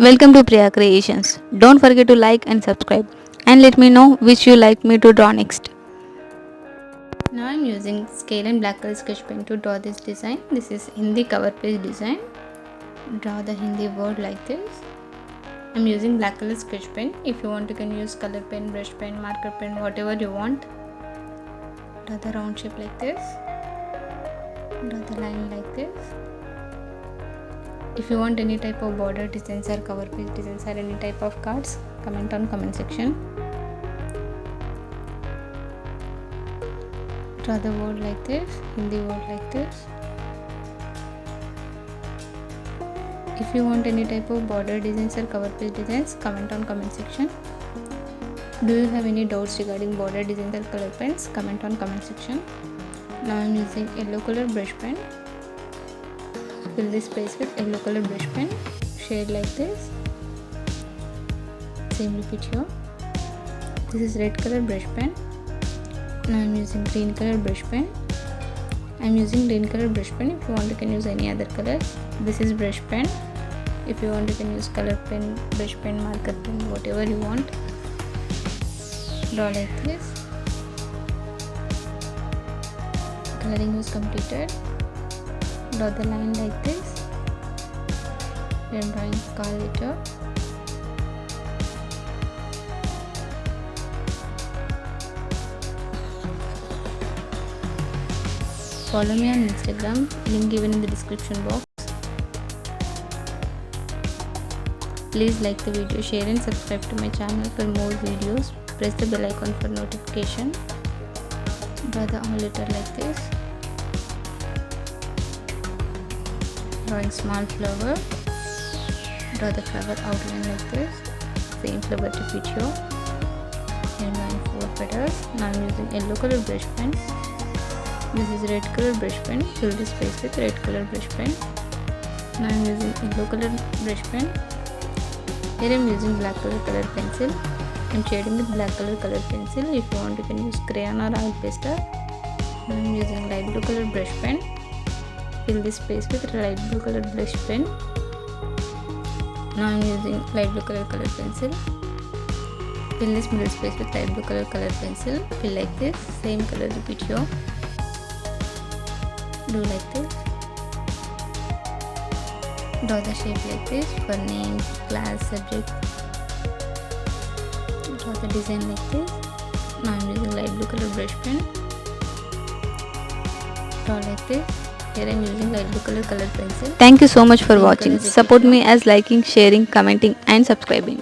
Welcome to Priya Creations. Don't forget to like and subscribe and let me know which you like me to draw next. Now I am using scale and black color sketch pen to draw this design. This is Hindi cover page design. Draw the Hindi word like this. I am using black color sketch pen. If you want you can use color pen, brush pen, marker pen, whatever you want. Draw the round shape like this. Draw the line like this. If you want any type of border designs or cover page designs or any type of cards, comment on comment section. Draw the word like this, Hindi word like this. If you want any type of border designs or cover page designs, comment on comment section. Do you have any doubts regarding border designs or color pens? Comment on comment section. Now I am using yellow color brush pen. Fill this space with yellow color brush pen. Shade like this. Same repeat here. This is red color brush pen. Now I am using green color brush pen. I am using green color brush pen. If you want you can use any other color. This is brush pen. If you want you can use color pen, brush pen, marker pen, whatever you want. Draw like this. Coloring was completed. Draw the line like this. I am drawing car letter. Follow me on Instagram, link given in the description box. Please like the video, share and subscribe to my channel for more videos. Press the bell icon for notification. Draw the all letter like this. Drawing small flower. Draw the flower outline like this. Same flower repeat here. And drawing 4 petals. Now I am using yellow color brush pen. This is red color brush pen. Fill the space with red color brush pen. Now I am using yellow color brush pen. Here I am using black color pencil. I am shading with black color pencil. If you want you can use crayon or oil pastel. Now I am using light blue color brush pen. Fill this space with light blue color brush pen. Now I am using light blue color pencil. Fill this middle space with light blue color pencil. Fill like this. Same color repeat here. Do like this. Draw the shape like this for name, class, subject. Draw the design like this. Now I am using light blue color brush pen. Draw like this. Here I am using light blue color pencil. Thank you so much for watching. Support me as liking, sharing, commenting and subscribing.